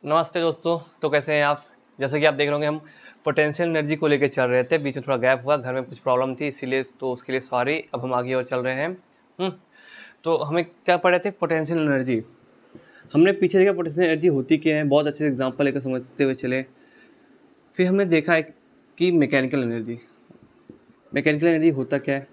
नमस्ते दोस्तों। तो कैसे हैं आप? जैसे कि आप देख रहे होंगे हम पोटेंशियल एनर्जी को लेकर चल रहे थे, बीच में थोड़ा गैप हुआ, घर में कुछ प्रॉब्लम थी इसीलिए, तो उसके लिए सॉरी। अब हम आगे और चल रहे हैं। तो हमें क्या पढ़े थे? Potential energy. हमने पीछे देखा पोटेंशियल एनर्जी होती क्या है, बहुत अच्छे एग्जांपल लेकर समझते हुए चले। फिर हमने देखा है कि मैकेनिकल एनर्जी होता क्या है।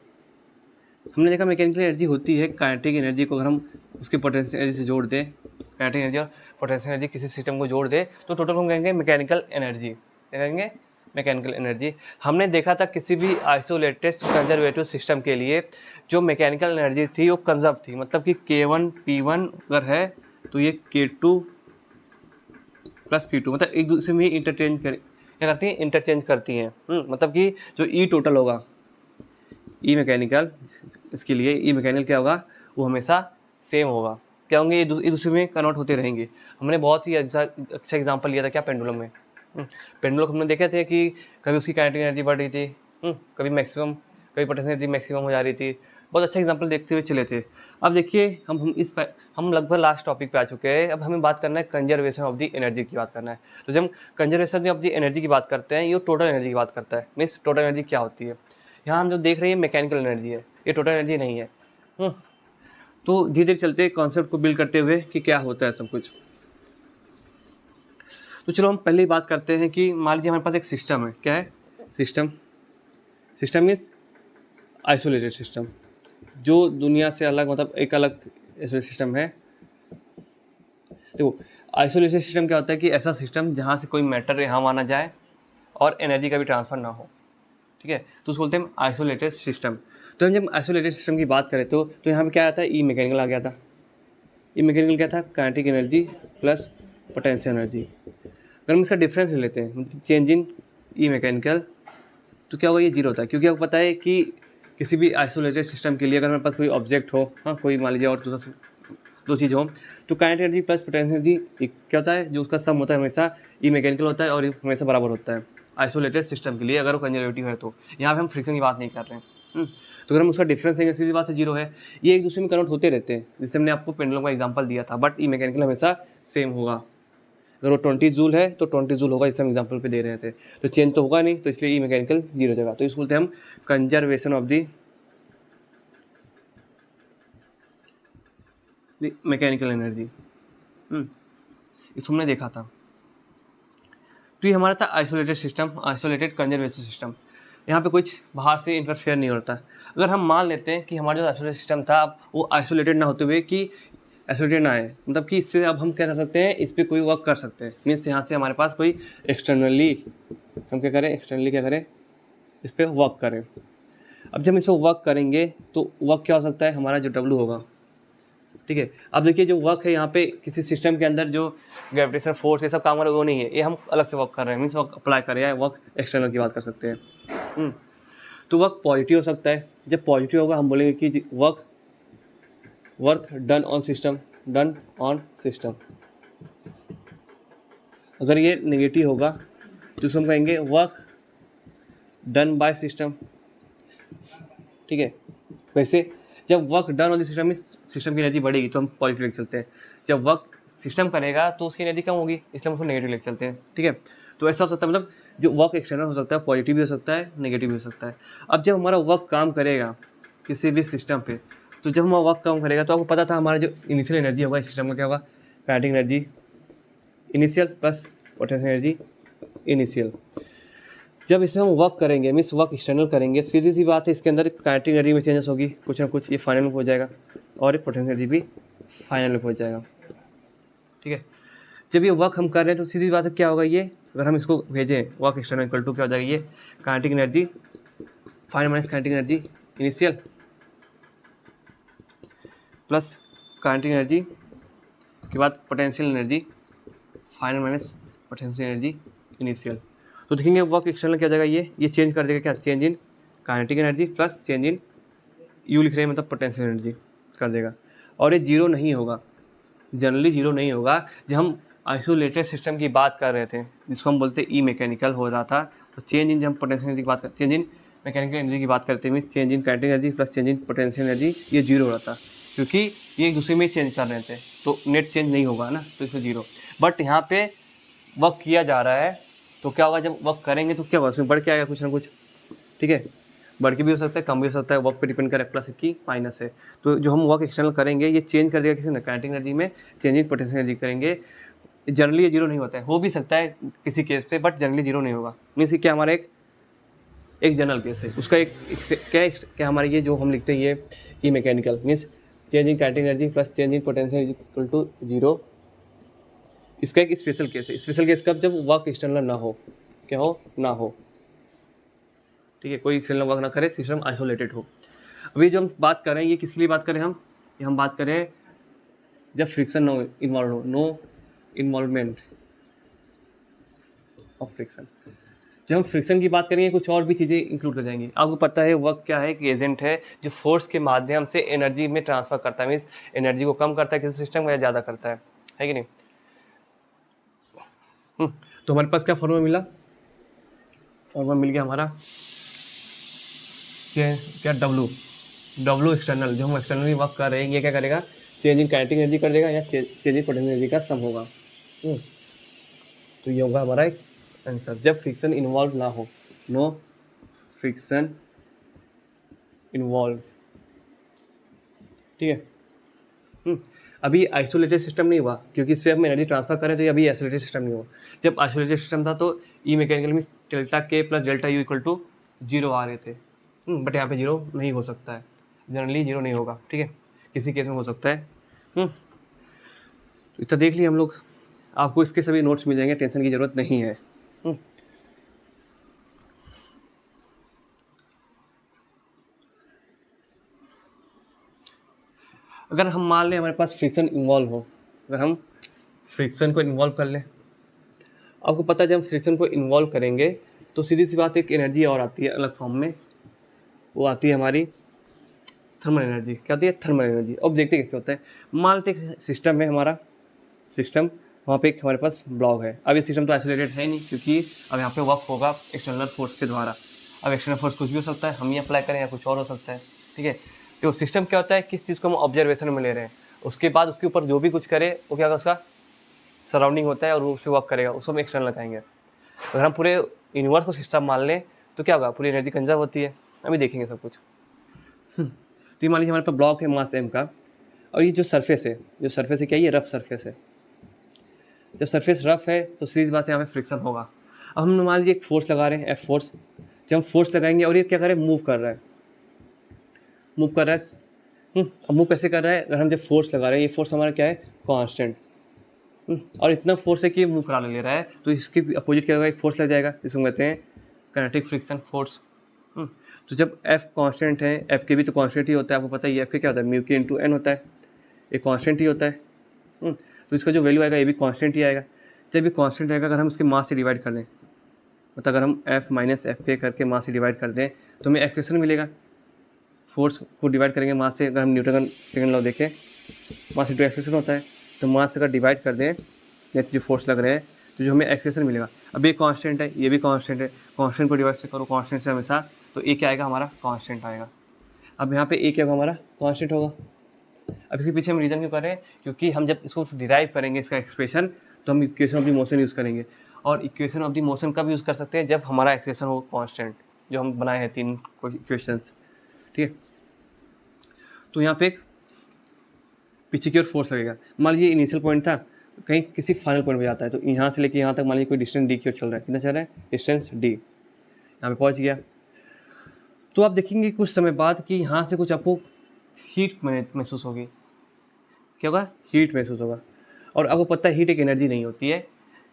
हमने देखा मैकेनिकल एनर्जी होती है काइनेटिक एनर्जी को अगर हम उसके पोटेंशियल एनर्जी से जोड़ दें, काइनेटिक एनर्जी और पोटेंशियल एनर्जी किसी सिस्टम को जोड़ दे तो टोटल हम कहेंगे मैकेनिकल एनर्जी। क्या कहेंगे? Mechanical energy. हमने देखा था किसी भी आइसोलेटेड कंजर्वेटिव सिस्टम के लिए जो मैकेनिकल एनर्जी थी वो कंजर्व थी, मतलब कि K1 P1 अगर है तो ये K2 प्लस P2, मतलब एक दूसरे में इंटरचेंज करती हैं। मतलब कि जो ई टोटल होगा ई मैकेनिकल, इसके लिए ई मैकेनिकल क्या होगा, वो हमेशा सेम होगा। क्या होंगे? ये दूसरे में कन्वर्ट होते रहेंगे। हमने बहुत ही अच्छा एग्जांपल लिया था क्या, पेंडुलम में। पेंडुलम हमने देखे थे कि कभी उसकी काइनेटिक एनर्जी बढ़ रही थी, कभी मैक्सिमम, कभी पोटेंशियल एनर्जी मैक्सिमम हो जा रही थी। बहुत अच्छा एग्जांपल देखते हुए चले थे। अब देखिए हम लगभग लास्ट टॉपिक पे आ चुके हैं। अब हमें बात करना है कंजर्वेशन ऑफ द एनर्जी की बात करना है। तो जब हम कंजर्वेशन ऑफ द एनर्जी की बात करते हैं, ये टोटल एनर्जी की बात करता है। मीन्स टोटल एनर्जी क्या होती है। यहाँ हम जो देख रहे हैं मैकेनिकल एनर्जी है, ये टोटल एनर्जी नहीं है। तो धीरे धीरे चलते कॉन्सेप्ट को बिल्ड करते हुए कि क्या होता है सब कुछ। तो चलो हम पहले ही बात करते हैं कि मान लीजिए हमारे पास एक सिस्टम है। क्या है? सिस्टम मीन्स आइसोलेटेड सिस्टम, जो दुनिया से अलग, मतलब एक अलग सिस्टम है। देखो, आइसोलेटेड सिस्टम क्या होता है कि ऐसा सिस्टम जहाँ से कोई मैटर यहाँ आना जाए और एनर्जी का भी ट्रांसफ़र ना हो। ठीक है, तो उसको बोलते हैं आइसोलेटेड सिस्टम। तो जब आइसोलेटेड सिस्टम की बात करें तो यहाँ पे क्या आता है? ई मैकेनिकल आ गया था। ई मैकेनिकल क्या था? Kinetic energy plus potential energy. अगर हम इसका डिफरेंस ले लेते हैं, चेंज इन ई मैकेनिकल, तो क्या होगा? ये जीरो होता है, क्योंकि आपको पता है कि किसी भी आइसोलेटेड सिस्टम के लिए अगर हमारे पास कोई ऑब्जेक्ट हो, कोई मान लीजिए और दो चीज़ हो, तो kinetic energy plus potential energy क्या होता है? जो उसका सम होता है हमेशा ई मैकेनिकल होता है और हमेशा बराबर होता है आइसोलेटेड सिस्टम के लिए, अगर वो कंजर्वेटिव है। तो यहाँ पे हम फ्रिक्शन की बात नहीं कर रहे हैं। तो अगर हम उसका डिफरेंस देंगे, सीधी बात से जीरो है। ये एक दूसरे में कन्वर्ट होते रहते हैं, जिससे हमने आपको पेंडुलम का एग्जांपल दिया था, बट ई मैकेनिकल हमेशा सेम होगा। अगर वो 20 जूल है तो 20 जूल होगा, जिससे हम एग्जांपल पे दे रहे थे। तो चेंज तो होगा नहीं, तो इसलिए ई मैकेनिकल जीरो जगह। तो इसको बोलते हैं हम conservation of the mechanical energy. इसको हमने देखा था। तो ये हमारा था isolated system, isolated conservation system. यहाँ पे कुछ बाहर से इंटरफेयर नहीं होता। अगर हम मान लेते हैं कि हमारा जो आइसोलेटेड सिस्टम था अब वो आइसोलेटेड ना होते हुए कि आइसोलेटेड ना है, मतलब कि इससे अब हम क्या कर सकते हैं, इस पर कोई वर्क कर सकते हैं। मीन्स यहाँ से हमारे पास कोई एक्सटर्नली हम क्या करें, इस पर वर्क करें। अब जब हम इस पर वर्क करेंगे तो वर्क क्या हो सकता है? हमारा जो डब्लू होगा। ठीक है, अब देखिए जो वर्क है यहाँ पे किसी सिस्टम के अंदर जो ग्रेविटेशनल फोर्स ये सब काम कर रहा है वो नहीं है, ये हम अलग से वर्क कर रहे हैं। मीन्स वर्क अप्लाई कर रहे हैं, वर्क एक्सटर्नल की बात कर सकते हैं। तो वर्क पॉजिटिव हो सकता है। जब पॉजिटिव होगा हम बोलेंगे कि वर्क डन ऑन सिस्टम। अगर ये नेगेटिव होगा तो हम कहेंगे वर्क डन बाय सिस्टम। ठीक है, वैसे जब work done on the system में सिस्टम की एनर्जी बढ़ेगी तो हम पॉजिटिव लेके चलते हैं। जब वर्क सिस्टम करेगा तो उसकी एनर्जी कम होगी, इसलिए हम उसको नेगेटिव लेके चलते हैं। ठीक है, तो ऐसा हो सकता है, मतलब जो वर्क एक्सटर्नल हो सकता है, पॉजिटिव भी हो सकता है, नेगेटिव भी हो सकता है। अब जब हमारा वर्क काम करेगा किसी भी सिस्टम पे, तो जब हमारा वर्क काम करेगा तो आपको पता था हमारा जो इनिशियल एनर्जी होगा इस सिस्टम का क्या होगा? Kinetic energy initial plus potential energy initial. जब इसे हम वर्क करेंगे, मीन्स वर्क एक्सटर्नल करेंगे, सीधी सी बात है इसके अंदर काइनेटिक एनर्जी में चेंजेस होगी कुछ ना कुछ, ये फाइनल में हो जाएगा और पोटेंशियल एनर्जी भी फाइनल में हो जाएगा। ठीक है, जब ये वर्क हम कर रहे हैं तो सीधी बात है क्या होगा? ये अगर हम इसको भेजें वर्क एक्सटर्नल इक्वल टू क्या हो जाएगा? ये kinetic energy final minus kinetic energy initial plus kinetic energy के बाद potential energy final minus potential energy initial. तो देखेंगे वर्क एक्सटर्नल क्या हो जाएगा? ये चेंज कर देगा क्या? Change in kinetic energy plus change in you लिख रहे हैं, मतलब पोटेंशियल एनर्जी कर देगा। और ये जीरो नहीं होगा, जनरली जीरो नहीं होगा। जब हम आइसोलेटेड सिस्टम की बात कर रहे थे जिसको हम बोलते ई मैकेनिकल हो रहा था, तो चेंज इन जब हम पोटेंशियल एनर्जी की बात करते, चेंज इन मैकेनिकल एनर्जी की बात करते हैं, means change in kinetic energy plus change in potential energy, ये जीरो हो रहा था क्योंकि ये एक दूसरे में चेंज कर रहे थे, तो नेट चेंज नहीं होगा ना, तो इसमें जीरो। बट यहाँ पे वर्क किया जा रहा है तो क्या होगा, जब वर्क करेंगे तो क्या होगा, उसमें बढ़ के आएगा कुछ ना कुछ, ठीक है। बढ़ के भी हो सकता है, कम भी हो सकता है, वर्क पे डिपेंड करे, प्लस की माइनस है। तो जो हम वर्क एक्सटर्नल करेंगे ये चेंज कर देगा किसी ने काइनेटिक एनर्जी में, चेंज इन पोटेंशियल एनर्जी करेंगे। जनरली ये जीरो नहीं होता है, हो भी सकता है किसी केस पे, बट जनरली जीरो नहीं होगा। मीन्स क्या हमारा एक जनरल केस है, उसका क्या हमारे ये जो हम लिखते हैं ये E mechanical means change in kinetic energy plus change in potential equal to zero. इसका एक स्पेशल केस है। स्पेशल केस कब, जब वर्क एक्सटर्नल ना हो, क्या हो ना हो, ठीक है, कोई एक्सटर्नल वर्क ना करे, सिस्टम आइसोलेटेड हो। अभी जो हम बात कर रहे हैं ये किसके लिए बात करें हम बात करें जब फ्रिक्शन नो इन्वॉल्व हो, नो इन्वॉल्वमेंट ऑफ फ्रिक्शन। जब हम फ्रिक्शन की बात करेंगे कुछ और भी चीज़ें इंक्लूड कर जाएंगी। आपको पता है वर्क क्या है कि एजेंट है जो फोर्स के माध्यम से एनर्जी में ट्रांसफर करता है, मीन्स एनर्जी को कम करता है किसी सिस्टम में या ज़्यादा करता है कि नहीं। तो हमारे पास क्या फॉर्मूला मिला, फॉर्मूला मिल गया हमारा क्या डब्लू एक्सटर्नल, जो हम एक्सटर्नली वर्क कर रहे हैं ये क्या करेगा, चेंज इन काइनेटिक एनर्जी कर देगा या चेंज इन पोटेंशियल एनर्जी का सम होगा। तो ये होगा हमारा एक आंसर, जब फ्रिक्शन इन्वॉल्व ना हो, नो फ्रिक्शन इन्वॉल्व, ठीक है। अभी आइसोलेटेड सिस्टम नहीं हुआ क्योंकि इस पर हम एनर्जी ट्रांसफर करें, तो ये अभी आइसोलेटेड सिस्टम नहीं हुआ। जब आइसोलेटेड सिस्टम था तो E mechanical means delta K plus delta U equal to zero आ रहे थे, बट यहाँ पे जीरो नहीं हो सकता है, जनरली जीरो नहीं होगा, ठीक है, किसी केस में हो सकता है। तो इतना देख लिया हम लोग, आपको इसके सभी नोट्स मिल जाएंगे, टेंशन की ज़रूरत नहीं है। अगर हम मान लें हमारे पास फ्रिक्शन इन्वॉल्व हो, अगर हम फ्रिक्शन को इन्वॉल्व कर लें, आपको पता है जब हम फ्रिक्शन को इन्वॉल्व करेंगे तो सीधी सी बात एक एनर्जी और आती है अलग फॉर्म में, वो आती है हमारी थर्मल एनर्जी। क्या होती है, थर्मल एनर्जी। अब देखते कैसे होता है। मान लेते सिस्टम है हमारा, सिस्टम वहाँ पे एक हमारे पास ब्लॉक है। अब ये सिस्टम तो आइसोलेटेड है नहीं क्योंकि अब यहाँ पे वर्क होगा एक्सटर्नल फोर्स के द्वारा। अब एक्सटर्नल फोर्स कुछ भी हो सकता है, हम ही अप्लाई करें या कुछ और हो सकता है, ठीक है। तो सिस्टम क्या होता है, किस चीज़ को हम ऑब्जर्वेशन में ले रहे हैं, उसके बाद उसके ऊपर जो भी कुछ करे वो क्या होगा, उसका सराउंडिंग होता है और वो उस पर वर्क करेगा, उसको हम एक्सटर्नल लगाएंगे। अगर हम पूरे यूनिवर्स को सिस्टम मान लें तो क्या होगा, पूरी एनर्जी कंजर्व होती है। अभी देखेंगे सब कुछ। तो ये मान लीजिए हमारे पास ब्लॉक है मास m का, और ये जो सरफेस है, क्या ये रफ सरफेस है। जब सरफेस रफ है तो सीधी बात है यहाँ पे फ्रिक्शन होगा। अब हम मान लीजिए एक फोर्स लगा रहे हैं, एफ फोर्स। जब हम फोर्स लगाएंगे और ये क्या कर रहे हैं, मूव कर रहा है, अब मूव कैसे कर रहा है, अगर हम जब फोर्स लगा रहे हैं, ये फोर्स हमारा क्या है, कांस्टेंट, और इतना फोर्स है कि मूव करा ले रहा है, तो इसके अपोजिट क्या होगा, एक फोर्स लग जाएगा, जिसको कहते हैं काइनेटिक फ्रिक्शन फोर्स। तो जब F कांस्टेंट है, F के भी तो कांस्टेंट ही होता है, आपको पता ही है F के क्या होता है, म्यू के इंटू एन होता है, ये कांस्टेंट ही होता है। तो इसका जो वैल्यू आएगा ये भी कांस्टेंट ही आएगा। जब ये कांस्टेंट आएगा, अगर हम इसके मास से डिवाइड कर दें, मतलब अगर हम F माइनस एफ के करके मास से डिवाइड कर दें तो हमें एक्सप्रेशन मिलेगा। फोर्स को डिवाइड करेंगे मास से, अगर हम न्यूटन का सेकंड लॉ देखें, मास इंटू एक्सप्रेशन होता है, तो मास से अगर डिवाइड कर दें जो फोर्स लग रहे हैं तो जो हमें एक्सप्रेशन मिलेगा। अब ये कांस्टेंट है, ये भी कांस्टेंट है, कांस्टेंट को डिवाइड से करो कांस्टेंट से हमेशा, तो ए क्या आएगा, हमारा कांस्टेंट आएगा। अब यहाँ पे ए क्या होगा, हमारा कांस्टेंट होगा। अब इसके पीछे हम रीज़न क्यों कर रहे हैं, क्योंकि हम जब इसको डिराइव करेंगे इसका एक्सप्रेशन, तो हम equation of the motion use करेंगे। और इक्वेशन ऑफ द मोशन कब यूज़ कर सकते हैं, जब हमारा एक्सप्रेशन हो कांस्टेंट, जो हम बनाए हैं 3 इक्वेशंस, ठीक है। तो यहाँ पे एक पीछे की ओर फोर्स लगेगा। मान लीजिए इनिशियल पॉइंट था, कहीं किसी फाइनल पॉइंट पे जाता है, तो यहाँ से लेके यहाँ तक मान लीजिए कोई डिस्टेंस डी की ओर चल रहा है, कितना चल रहा है, डिस्टेंस डी, यहाँ पे पहुँच गया। तो आप देखेंगे कुछ समय बाद कि यहाँ से कुछ आपको हीट महसूस होगी। क्या होगा, हीट महसूस होगा। और आपको पता है हीट एक एनर्जी नहीं होती है।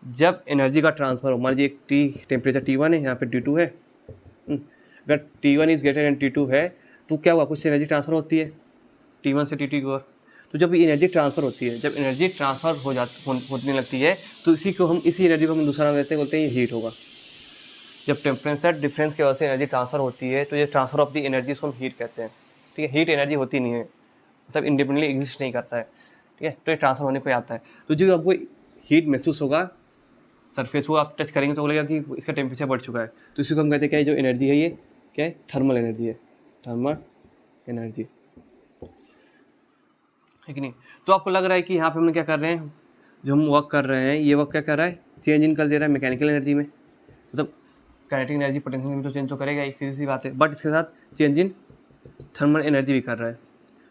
जब एनर्जी का ट्रांसफर हो, मान लीजिए एक टेम्परेचर T1 है, यहाँ पे T2 है, अगर T1 is greater than T2 है तो क्या हुआ, कुछ एनर्जी ट्रांसफर होती है T1 से T2 की ओर। तो जब एनर्जी ट्रांसफ़र होती है, जब एनर्जी ट्रांसफ़र होने लगती है, तो इसी एनर्जी को हम दूसरा नाम देते हैं, बोलते हैं ये हीट होगा। जब टेम्परेचर डिफरेंस की वजह से एनर्जी ट्रांसफ़र होती है तो ये ट्रांसफ़र ऑफ द एनर्जी को हम हीट कहते हैं, ठीक है। हीट एनर्जी होती नहीं है, मतलब इंडिपेंडेंटली एग्जिस्ट नहीं करता है, ठीक है। तो ये ट्रांसफ़र होने पर आता है। तो जो आपको हीट महसूस होगा, सरफेस को आप टच करेंगे तो बोलेगा कि इसका टेम्परेचर बढ़ चुका है, तो इसी को हम कहते हैं क्या, जो एनर्जी है ये क्या है, थर्मल एनर्जी है, थर्मल एनर्जी, है कि नहीं। तो आपको लग रहा है कि यहाँ पे हम क्या कर रहे हैं, जो हम वर्क कर रहे हैं, ये वर्क क्या कर रहा है, चेंज इन कर दे रहा है मैकेनिकल एनर्जी में, मतलब काइनेटिक एनर्जी पोटेंशियल में तो चेंज तो करेगा ही, सीधी सी बात है, बट इसके साथ चेंज इन थर्मल एनर्जी भी कर रहा है।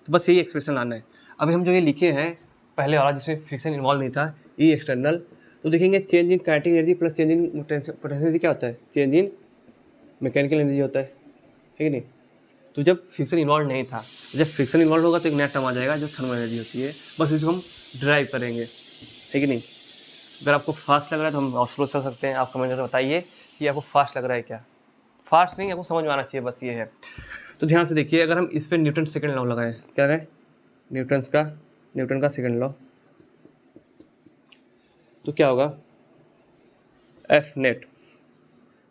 तो बस यही एक्सप्रेशन लाना है। अभी हम जो ये लिखे हैं पहले वाला जिसमें फ्रिक्शन इन्वॉल्व नहीं था, ई एक्सटर्नल, तो देखेंगे change in kinetic energy plus change in potential energy क्या होता है, चेंज इन मैकेनिकल एनर्जी होता है कि नहीं। तो जब फ्रिक्शन इन्वॉल्व नहीं था, जब फ्रिक्शन इन्वॉल्व होगा तो एक नया टर्म आ जाएगा जो थर्मल एनर्जी होती है, बस इसको हम ड्राइव करेंगे, है कि नहीं। अगर आपको फास्ट लग रहा है तो हम सोच सकते हैं, आप कमेंट करके बताइए कि आपको फास्ट लग रहा है क्या, फास्ट नहीं, आपको समझ में आना चाहिए, बस ये है। तो ध्यान से देखिए, अगर हम इस पर न्यूटन सेकंड लॉ लगाएं, क्या है न्यूटन का सेकंड लॉ, तो क्या होगा, एफ नेट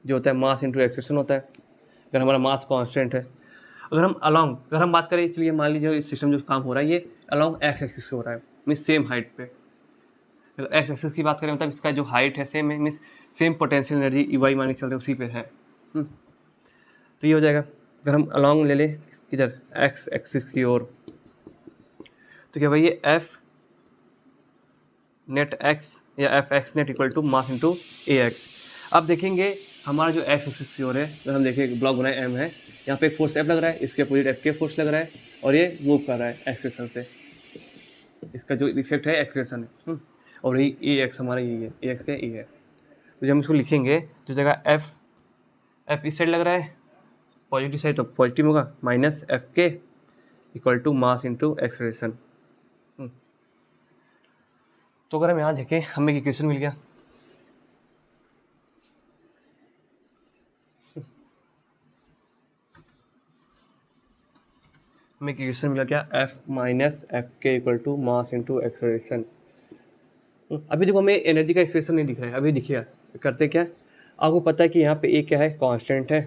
जो होता है मास इंटू एक्सेलरेशन होता है। अगर हमारा मास कांस्टेंट है, अगर हम बात करें, चलिए मान लीजिए इस सिस्टम जो काम हो रहा है ये अलॉन्ग एक्स एक्सिस से हो रहा है, मीन्स सेम हाइट पे। अगर एक्स एक्सिस की बात करें मतलब इसका जो हाइट है सेम है, means same potential energy E वाई मान के चल रहे उसी पे है। तो ये हो जाएगा। अगर हम अलॉन्ग ले लें इधर एक्स एक्सिस की ओर, तो क्या भाई ये एफ नेट एक्स या F X net equal to mass into A X. अब देखेंगे हमारा जो एक्स एक्सिस की ओर है, अगर हम देखें ब्लॉक बनाए एम है, यहाँ पे एक फोर्स एफ लग रहा है, इसके अपोजिट एफ के फोर्स लग रहा है, और ये मूव कर रहा है एक्सेलेरेशन से, इसका जो इफेक्ट है एक्सेलेरेशन है। और ये ए एक्स हमारा यही है, ए एक्स का ए है। तो जब हम इसको लिखेंगे तो जगह एफ इस साइड लग रहा है, पॉजिटिव साइड तो पॉजिटिव होगा, minus F K equal to mass into acceleration. तो अगर हम यहाँ देखें हमें एक इक्वेशन मिल गया, हमें एक इक्वेशन मिला क्या, F minus F K equal to mass into acceleration. अभी देखो हमें एनर्जी का एक्सप्रेशन नहीं दिख रहा है, अभी दिखिए करते क्या, आपको पता है कि यहाँ पे ए क्या है, कांस्टेंट है,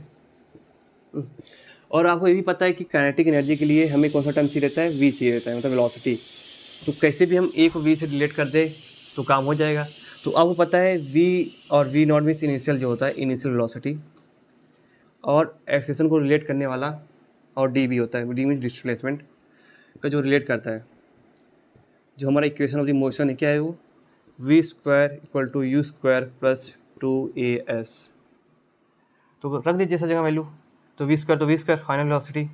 और आपको ये भी पता है कि काइनेटिक एनर्जी के लिए हमें कौन सा टर्म चाहिए रहता है, वी चाहिए रहता है, मतलब वेलोसिटी। तो कैसे भी हम ए को वी से रिलेट कर दे तो काम हो जाएगा। तो आपको पता है वी और वी नॉट मीन्स इनिशियल जो होता है इनिशियल वेलोसिटी, और एक्सेलेरेशन को रिलेट करने वाला और डी भी होता है, डी मीन्स डिस्प्लेसमेंट का जो रिलेट करता है। जो हमारा इक्वेशन ऑफ द मोशन है क्या है वो, V square equal to U square plus 2as। तो रख दीजिए जैसा जगह वैल्यू, तो V square final velocity,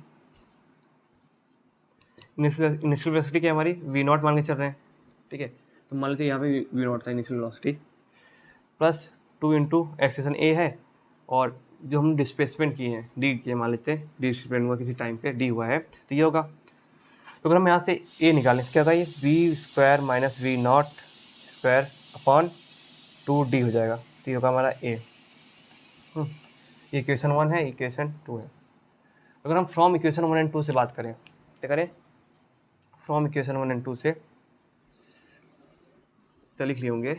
initial velocity क्या है हमारी, वी नॉट मान के चल रहे हैं, ठीक है। तो मान लेते हैं यहाँ पे वी नॉट था initial velocity, plus 2 into acceleration a है, और जो हम डिस्प्लेसमेंट किए हैं डी किए, मान लेते हैं डी डिस्प्लेसमेंट हुआ किसी टाइम पे डी हुआ है, तो ये होगा। तो अगर हम यहाँ से ए निकालें क्या होगा, ये V square minus V naught square upon 2d हो जाएगा, तो ये होगा हमारा ए। इक्वेशन 1 है, इक्वेशन 2 है। अगर हम फ्रॉम इक्वेशन 1 एंड 2 से बात करें, क्या करें, फ्रॉम इक्वेशन 1 एंड 2 से तो लिख लिए होंगे,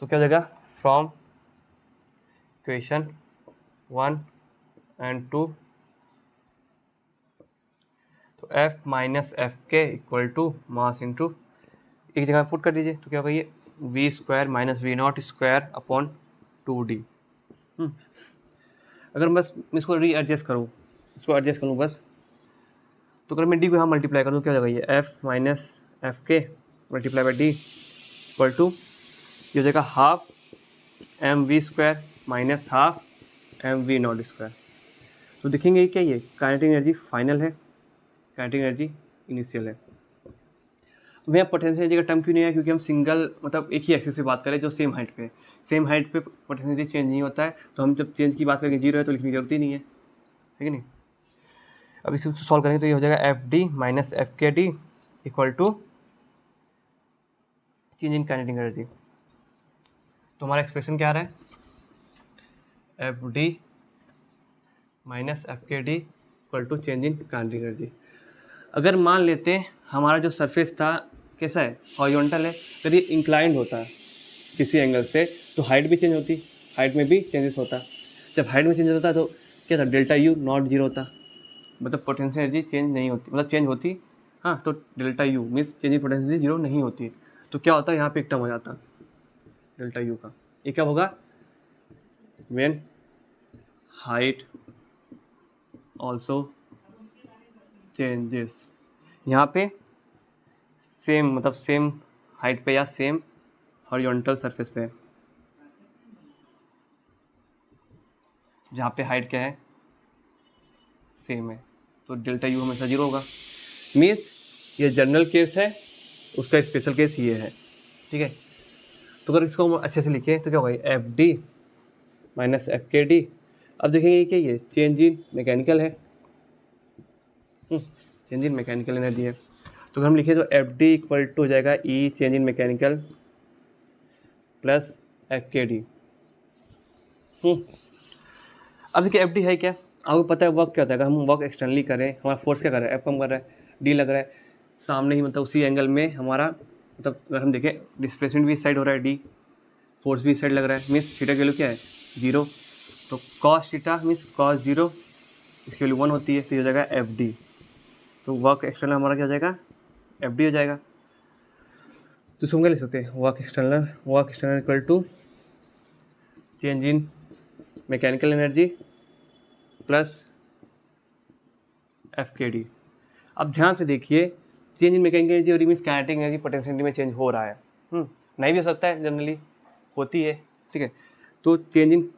तो क्या हो जाएगा, फ्रॉम इक्वेशन 1 एंड 2, तो F minus F K equal to mass into, एक जगह पुट कर दीजिए, तो क्या होगा ये V square minus V naught square upon 2d। अगर बस मैं इसको रीएडजस्ट करूँ, इसको एडजस्ट करूँ बस, तो अगर मैं डी को यहाँ मल्टीप्लाई करूँ क्या हो जाएगा, ये F minus F K multiply by D equal to, ये हो जाएगा half M V square minus half M V naught square. तो देखेंगे क्या, ये काइनेटिक एनर्जी फाइनल है, काइनेटिक एनर्जी इनिशियल है। वह पोटेंशियल एनर्जी का टर्म क्यों नहीं है, क्योंकि हम सिंगल मतलब एक ही एक्सिस से बात करें जो सेम हाइट पे, सेम हाइट पे पोटेंशियल एनर्जी चेंज नहीं होता है, तो हम जब चेंज की बात करेंगे जीरो है तो लिखने की जरूरत ही नहीं है कि नहीं। अब इसको सॉल्व करेंगे तो ये हो जाएगा F D minus F K D equal to change in kinetic energy. तो हमारा एक्सप्रेशन क्या आ रहा है, F D minus F K D equal to change in kinetic energy. अगर मान लेते हैं हमारा जो सरफेस था कैसा है, हॉरिजॉन्टल है, अगर ये इंक्लाइंड होता किसी एंगल से तो हाइट भी चेंज होती, हाइट में भी चेंजेस होता। जब हाइट में चेंजेस होता तो क्या था, डेल्टा यू नॉट जीरो होता, मतलब पोटेंशियल एनर्जी चेंज नहीं होती, मतलब चेंज होती हाँ, तो delta U means change in potential energy zero नहीं होती। तो क्या होता है, यहाँ पे एक टर्म हो जाता डेल्टा यू का, ये क्या होगा, व्हेन हाइट ऑल्सो चेंजेस। यहाँ पे सेम मतलब सेम हाइट पे या सेम हॉरिजॉन्टल सरफेस पे, जहाँ पे हाइट क्या है, सेम है, तो डेल्टा यू हमेशा 0 होगा। मीन्स ये जनरल केस है, उसका स्पेशल केस ये है, ठीक है। तो अगर इसको हम अच्छे से लिखें तो क्या होगा, F D minus F K D. अब देखेंगे क्या, ये चेंज इन मैकेनिकल है, चेंज इन मैकेनिकल एनर्जी है। तो अगर हम लिखें तो एफ डी इक्वल टू हो जाएगा E change in mechanical plus F K D. अब देखिए एफ डी है क्या, आपको पता है वर्क क्या होता है। अगर हम वर्क एक्सटर्नली करें, हमारा फोर्स क्या कर रहा है, एफ कम कर रहा है, डी लग रहा है सामने ही, मतलब उसी एंगल में हमारा, मतलब अगर हम देखें डिस्प्लेसमेंट भी इस साइड हो रहा है डी, फोर्स भी इस साइड लग रहा है, मीन्स थीटा की वैल्यू क्या है 0। तो कॉस थीटा मीन्स कॉस 0, इसकी वैल्यू 1 होती है, तो ये हो जाएगा एफ डी। तो वर्क एक्सटर्नल हमारा क्या हो जाएगा, एफ डी हो जाएगा। तो इसको हम क्या लिख सकते हैं, work external equal to change in mechanical energy plus F K D. अब ध्यान से देखिए, चेंज इन मैकेनिकल एनर्जी और मीन्स काइनेटिक एनर्जी पोटेंशियल में चेंज हो रहा है, नहीं भी हो सकता है, जनरली होती है, ठीक है। तो चेंज इन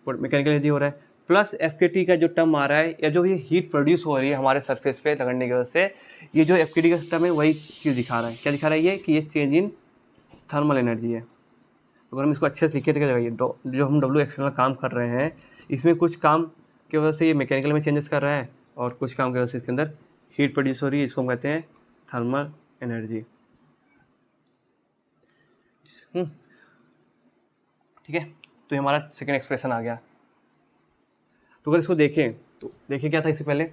मैकेनिकल एनर्जी हो रहा है प्लस एफ के टी का जो टर्म आ रहा है, या जो ये हीट प्रोड्यूस हो रही है हमारे सरफेस पे रगड़ने की वजह से, ये जो एफ के टी का टर्म है वही चीज़ दिखा रहा है। क्या दिखा रहा है ये, कि ये चेंज इन थर्मल एनर्जी है। तो अगर हम इसको अच्छे से लिखे तो क्या जाएगा, ये जो हम डब्ल्यू एक्सटर्नल काम कर रहे हैं, इसमें कुछ काम की वजह से ये मैकेनिकल में चेंजेस कर रहा है, और कुछ काम की वजह से इसके अंदर हीट प्रोड्यूस हो रही है, इसको हम कहते हैं थर्मल एनर्जी। ठीक है, तो ये हमारा सेकेंड एक्सप्रेशन आ गया। तो अगर इसको देखें तो देखिए क्या था इससे पहले,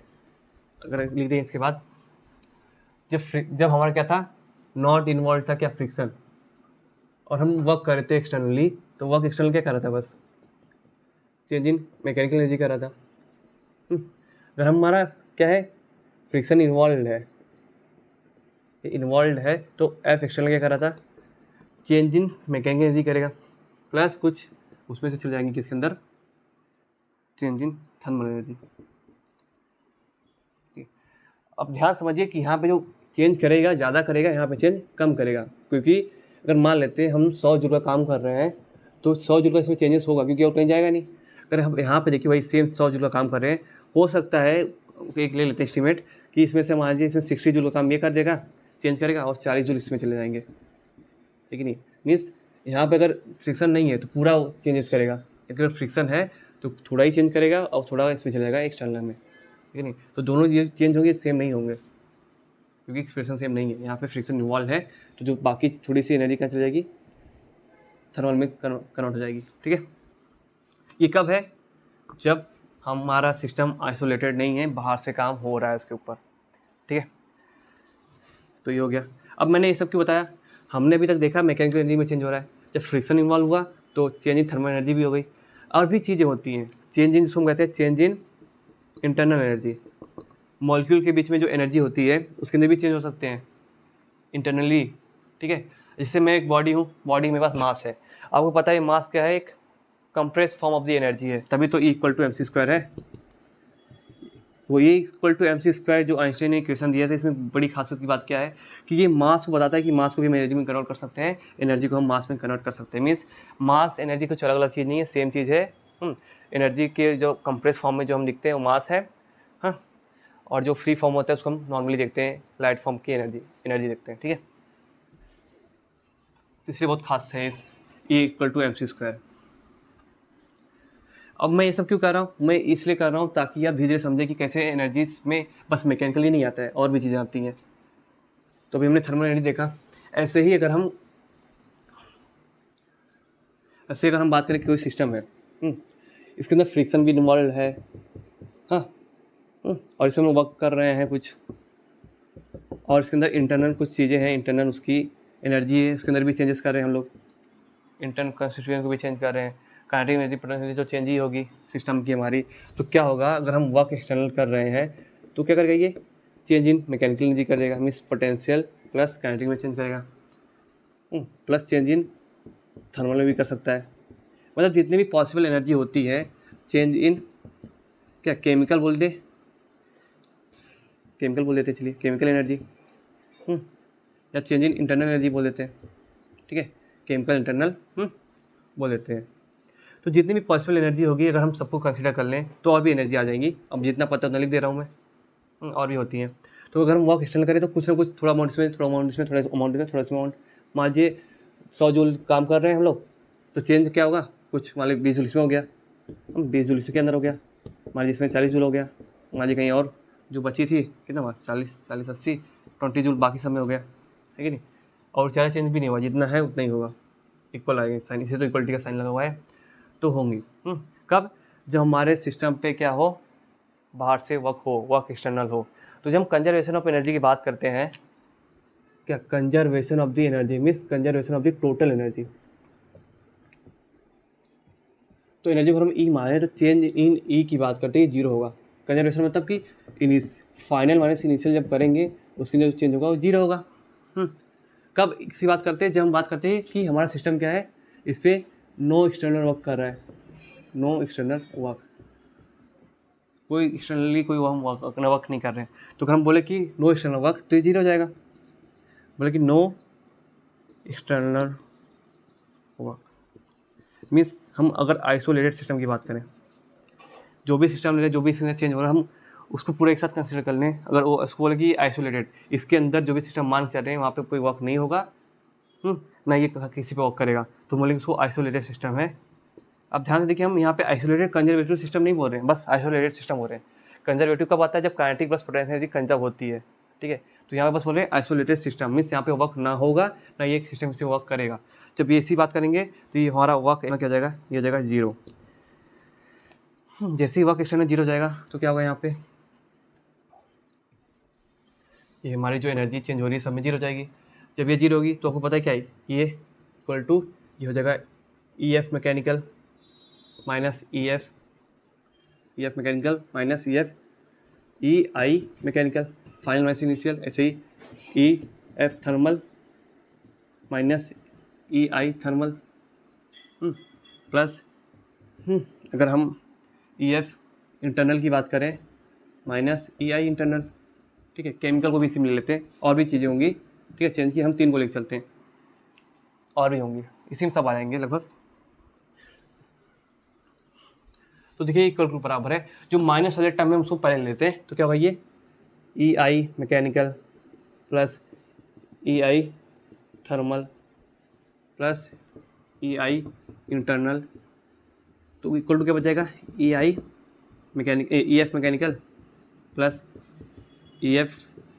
अगर लिख दें इसके बाद, जब हमारा क्या था, नॉट इन्वॉल्व था क्या, फ्रिक्शन, और हम वर्क कर रहे थे एक्सटर्नली, तो वर्क एक्सटर्नल क्या कर रहा था, बस चेंज इन मैकेनिकल एनर्जी कर रहा था। अगर हमारा क्या है, फ्रिक्शन इन्वॉल्व है, तो एफ एक्सटर्नल क्या कर रहा था, चेंज इन मैकेनिकल एनर्जी करेगा, प्लस कुछ उसमें से चल जाएंगे किसके अंदर, चेंज इन थर्मल एनर्जी। अब ध्यान समझिए कि यहाँ पे जो चेंज करेगा ज़्यादा करेगा, यहाँ पे चेंज कम करेगा, क्योंकि अगर मान लेते हैं हम 100 जूल का काम कर रहे हैं, तो 100 जूल का इसमें चेंजेस होगा, क्योंकि और कहीं जाएगा नहीं। अगर हम यहाँ पे देखिए भाई सेम 100 जूल का काम कर रहे हैं, हो सकता है एक ले लेते हैं एस्टिमेट कि इसमें से मान लीजिए इसमें 60 जूल का काम ये कर देगा, चेंज करेगा, और 40 जूल इसमें चले जाएंगे, ठीक है नहीं। मीन्स यहाँ पे अगर फ्रिक्शन नहीं है तो पूरा चेंजेस करेगा, अगर फ्रिक्शन है तो थोड़ा ही चेंज करेगा और थोड़ा इसमें चले जाएगा एक्सटर्नल में, ठीक है नहीं। तो दोनों ये चेंज होंगे, सेम नहीं होंगे, क्योंकि एक्सप्रेशन सेम नहीं है। यहाँ पे फ्रिक्शन इन्वॉल्व है, तो जो बाकी थोड़ी सी एनर्जी कहाँ चली जाएगी, थर्मल में कन्वर्ट हो जाएगी, ठीक है। ये कब है, जब हमारा सिस्टम आइसोलेटेड नहीं है, बाहर से काम हो रहा है इसके ऊपर, ठीक है। तो ये हो गया। अब मैंने ये सब क्यों बताया, हमने अभी तक देखा मैकेनिकल एनर्जी में चेंज हो रहा है, जब फ्रिक्शन इन्वॉल्व हुआ तो चेंज इन थर्मल एनर्जी भी हो गई। और भी चीज़ें होती हैं, चेंज इन जिसको हम कहते हैं change in internal energy, molecule के बीच में जो एनर्जी होती है उसके अंदर भी चेंज हो सकते हैं इंटरनली, ठीक है। जैसे मैं एक बॉडी हूँ, बॉडी मेरे पास मास है, आपको पता है मास क्या है, एक compress form of the energy है, तभी तो E इक्वल टू mc² है। वो E इक्वल टू mc² जो आइंस्टाइन ने इक्वेशन दिया था, इसमें बड़ी खासियत की बात क्या है कि ये मास को बताता है कि मास को भी हम एनर्जी में कन्वर्ट कर सकते हैं, एनर्जी को हम मास में कन्वर्ट कर सकते हैं। मीन्स मास एनर्जी कुछ अलग अलग चीज़ नहीं है, सेम चीज़ है। एनर्जी के जो कंप्रेस फॉर्म में जो हम लिखते हैं वो मास है, हाँ, और जो फ्री फॉर्म होता है उसको हम नॉर्मली देखते हैं लाइट फॉर्म की एनर्जी देखते हैं, ठीक है। इसलिए बहुत खास है इस E इक्वल टू mc²। अब मैं ये सब क्यों कर रहा हूँ, मैं इसलिए कर रहा हूँ ताकि आप धीरे धीरे समझें कि कैसे एनर्जीज में बस मैकेनिकली नहीं आता है, और भी चीज़ें आती हैं। तो अभी हमने थर्मल एनर्जी देखा, ऐसे ही अगर हम बात करें कि कोई सिस्टम है, इसके अंदर फ्रिक्शन भी इन्वॉल्व है, हाँ, और इसमें हम वर्क कर रहे हैं कुछ, और इसके अंदर इंटरनल कुछ चीज़ें हैं, इंटरनल उसकी एनर्जी है, उसके अंदर भी चेंजेस कर रहे हैं हम लोग, इंटरनल कॉन्स्टिट्यूएंट को भी चेंज कर रहे हैं, काइनेटिक एनर्जी पोटेंशियल तो चेंज ही होगी सिस्टम की हमारी। तो क्या होगा, अगर हम वर्क एक्सटर्नल कर रहे हैं तो क्या करेगा, ये चेंज इन मैकेनिकल एनर्जी कर देगा, मीन्स पोटेंशियल प्लस काइनेटिक में चेंज करेगा, प्लस चेंज इन थर्मल में भी कर सकता है। मतलब जितनी भी पॉसिबल एनर्जी होती है, चेंज इन क्या केमिकल बोल देते चलिए, केमिकल एनर्जी, या चेंज इन इंटरनल एनर्जी बोल देते हैं, ठीक है, केमिकल इंटरनल बोल देते हैं। तो जितनी भी पॉसिबल एनर्जी होगी अगर हम सबको कंसिडर कर लें तो और भी एनर्जी आ जाएंगी। अब जितना पता उतना लिख दे रहा हूँ मैं, और भी होती हैं। तो अगर हम वर्क एक्सटेंड करें तो कुछ ना कुछ थोड़ा अमाउंट इसमें, थोड़ा अमाउंट इसमें, थोड़ा अमाउंट इसमें, थोड़ा सा अमाउंट, मान लीजिए 100 जूल काम कर रहे हैं हम लोग, तो चेंज क्या होगा, कुछ मान लीजिए 20 जूल इसमें हो गया, 20 जूल इसके अंदर हो गया, मान लीजिए इसमें 40 जूल हो गया, मान लीजिए कहीं और जो बची थी कितना हुआ 40 80 20 जूल बाकी सब में हो गया, है कि नहीं। और ज़्यादा चेंज भी नहीं हुआ, जितना है उतना ही होगा, इक्वल आएगा साइन, इसे तो इक्वलिटी का साइन लगा हुआ है तो होंगी। कब, जब हमारे सिस्टम पे क्या हो, बाहर से वर्क एक्सटर्नल हो। तो जब हम कंजर्वेशन ऑफ एनर्जी की बात करते हैं, क्या conservation of the energy means conservation of the total energy. तो एनर्जी को हम ई माने तो चेंज इन ई की बात करते हैं जीरो होगा। कंजर्वेशन मतलब कि फाइनल माइनस इनिशियल जब करेंगे उसके जो चेंज होगा वो जीरो होगा। कब इसकी बात करते हैं, जब हम बात करते हैं कि हमारा सिस्टम क्या है, इस पर नो एक्सटर्नल वर्क कर रहा है, नो एक्सटर्नल वर्क, कोई एक्सटर्नली कोई हम वर्क नहीं कर रहे हैं। तो अगर हम बोले कि नो एक्सटर्नल वर्क तो ये जीरो हो जाएगा। बोले कि नो एक्सटर्नल वर्क मीन्स हम अगर आइसोलेटेड सिस्टम की बात करें, जो भी सिस्टम ले रहे, जो भी इसमें चेंज हो रहा है, हम उसको पूरा एक साथ कंसिडर कर लें। अगर वो उसको बोले कि आइसोलेटेड, इसके अंदर जो भी सिस्टम मान चल रहे हैं वहाँ पे कोई वर्क नहीं होगा, ना ये किसी पे वर्क करेगा, तो बोलेंगे उसको आइसोलेटेड सिस्टम है। अब ध्यान से देखिए, हम यहाँ पे आइसोलेटेड कंजर्वेटिव सिस्टम नहीं बोल रहे हैं, बस आइसोलेटेड सिस्टम हो रहे हैं। कंजर्वेटिव कब आता है, जब kinetic plus potential energy conserve होती है, ठीक है। तो यहाँ पे बस बोल रहे हैं आइसोलेटेड सिस्टम मीन्स यहाँ पे वर्क ना होगा, ना ये सिस्टम से वर्क करेगा। जब ये इसी बात करेंगे तो ये हमारा वर्क क्या हो जाएगा, ये हो जाएगा जीरो। जैसे ही वर्क एक्सटर्नल जीरो हो जाएगा तो क्या होगा, यहाँ पे ये हमारी जो एनर्जी चेंज हो रही है सब में जीरो हो जाएगी। जब ये जीरो होगी तो आपको पता है क्या है, ये इक्वल टू ये हो जाएगा E F mechanical minus E F mechanical minus E I mechanical, final minus initial, ऐसे ही E F thermal minus E I thermal plus अगर हम ई एफ इंटरनल की बात करें माइनस ई आई इंटरनल, ठीक है। केमिकल को भी इसी में ले लेते हैं, और भी चीज़ें होंगी, ठीक है। चेंज की हम 3 को लेकर चलते हैं, और भी होंगी, इसी में सब आ जाएंगे लगभग। तो देखिए इक्वल टू बराबर है, जो माइनस वाले टर्म में हम उसको पहले लेते हैं, तो क्या होगा, ये E I mechanical plus E I thermal plus E I internal, तो इक्वल टू क्या बचेगा, E I E F mechanical plus E F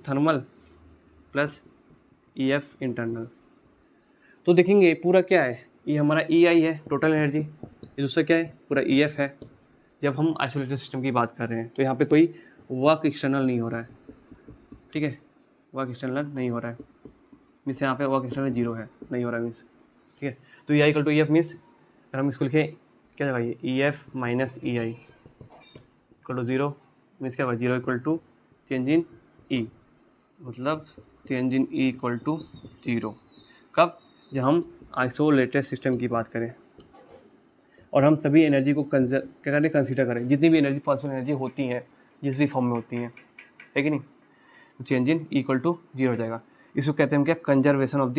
thermal plus E F internal. तो देखेंगे पूरा क्या है, ये हमारा ई आई है टोटल एनर्जी, ये दूसरा क्या है, पूरा ई एफ है। जब हम आइसोलेटेड सिस्टम की बात कर रहे हैं तो यहाँ पे कोई वर्क एक्सटर्नल नहीं हो रहा है, ठीक है, वर्क एक्सटर्नल नहीं हो रहा है मीन्स यहाँ पे वर्क एक्सटर्नल जीरो है, नहीं हो रहा है मीन्स, ठीक है। तो E I equal to E F means अगर हम इसको लिखें क्या होगा, ये E F minus E I equal to zero means क्या होगा, zero equal to change in E, मतलब change in E equal to zero. कब, जब हम आइसोलेटेड सिस्टम की बात करें और हम सभी एनर्जी को क्या करें, कंसीडर करें, जितनी भी एनर्जी पॉसिबल एनर्जी होती हैं जिस भी फॉर्म में होती हैं, है कि नहीं, तो change in equal to zero हो जाएगा। इसको कहते हैं हम क्या, conservation of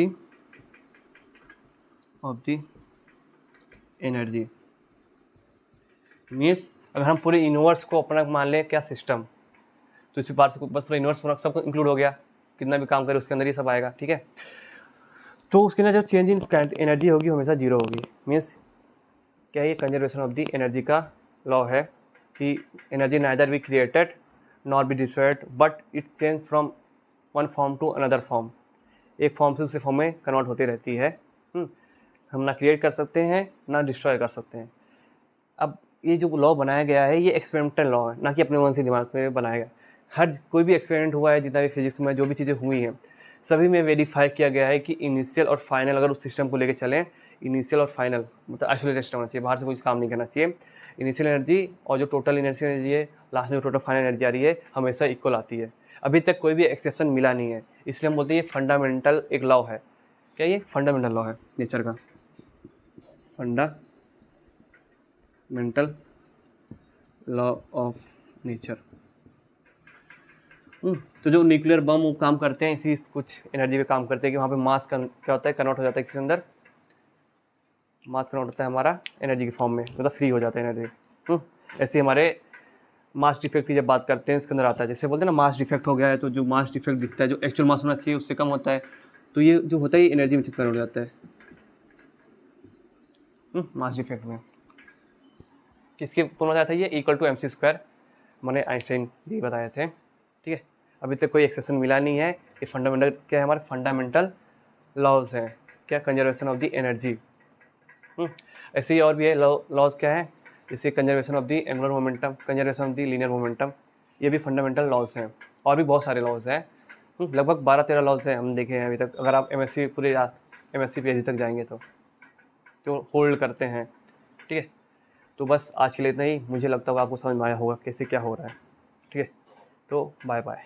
the energy. Means अगर हम पूरे यूनिवर्स को अपना मान लें क्या सिस्टम, तो इस बार से बस पूरा यूनिवर्स सब इंक्लूड हो गया, कितना भी काम करे उसके अंदर ये सब आएगा, ठीक है। तो उसके अंदर जो चेंज इन एनर्जी होगी हमेशा जीरो होगी। मीन्स क्या, ये कंजर्वेशन ऑफ दी एनर्जी का लॉ है कि energy neither be created nor be destroyed but it change from one form to another form, एक फॉर्म से दूसरे फॉर्म में कन्वर्ट होती रहती है। हम ना क्रिएट कर सकते हैं ना डिस्ट्रॉय कर सकते हैं। अब ये जो लॉ बनाया गया है ये एक्सपेरिमेंटल लॉ है, ना कि अपने मन से दिमाग में बनाया गया। हर कोई भी एक्सपेरिमेंट हुआ है, जितना भी फिजिक्स में जो भी चीज़ें हुई हैं सभी में वेरीफाई किया गया है कि इनिशियल और फाइनल अगर उस सिस्टम को लेकर चलें, इनिशियल और फाइनल मतलब आइसोलेटेड सिस्टम होना चाहिए, बाहर से कुछ काम नहीं करना चाहिए। इनिशियल एनर्जी और जो टोटल एनर्जी है लास्ट में जो टोटल फाइनल एनर्जी आ रही है हमेशा इक्वल आती है। अभी तक कोई भी एक्सेप्शन मिला नहीं है, इसलिए हम बोलते हैं ये फंडामेंटल एक लॉ है। क्या, ये फंडामेंटल लॉ है नेचर का, फंडामेंटल लॉ ऑफ नेचर। तो जो न्यूक्लियर बम वो काम करते हैं इसी कुछ एनर्जी पे काम करते हैं कि वहाँ पे मास क्या होता है, कन्वर्ट हो जाता है किसी अंदर मास कन्वर्ट होता है हमारा एनर्जी के फॉर्म में, मतलब फ्री हो जाता है एनर्जी। ऐसे हमारे मास डिफेक्ट की जब बात करते हैं उसके अंदर आता है, जैसे बोलते हैं ना मास डिफेक्ट हो गया है तो जो मास डिफेक्ट दिखता है, जो एक्चुअल मास होना चाहिए उससे कम होता है, तो ये जो होता है ये एनर्जी में कन्वर्ट हो जाता है मास डिफेक्ट में। किसके कौन बताया था ये, इक्वल टू mc², मैंने आइंस्टाइन जी बताए थे। ठीक है, अभी तक कोई एक्सेप्शन मिला नहीं है। ये फंडामेंटल क्या है, हमारे फंडामेंटल लॉज हैं, क्या, कंजर्वेशन ऑफ द एनर्जी। ऐसे ही और भी है लॉज क्या है, जैसे conservation of the angular momentum, conservation of the linear momentum, ये भी फंडामेंटल लॉज हैं। और भी बहुत सारे लॉज हैं, लगभग 12-13 लॉज हैं हम देखे हैं अभी तक, अगर आप MSc पूरे MSc PhD तक जाएंगे तो होल्ड करते हैं। ठीक है, तो बस आज के लिए इतना ही। मुझे लगता होगा आपको समझ में आया होगा कैसे क्या हो रहा है। ठीक है, तो बाय बाय।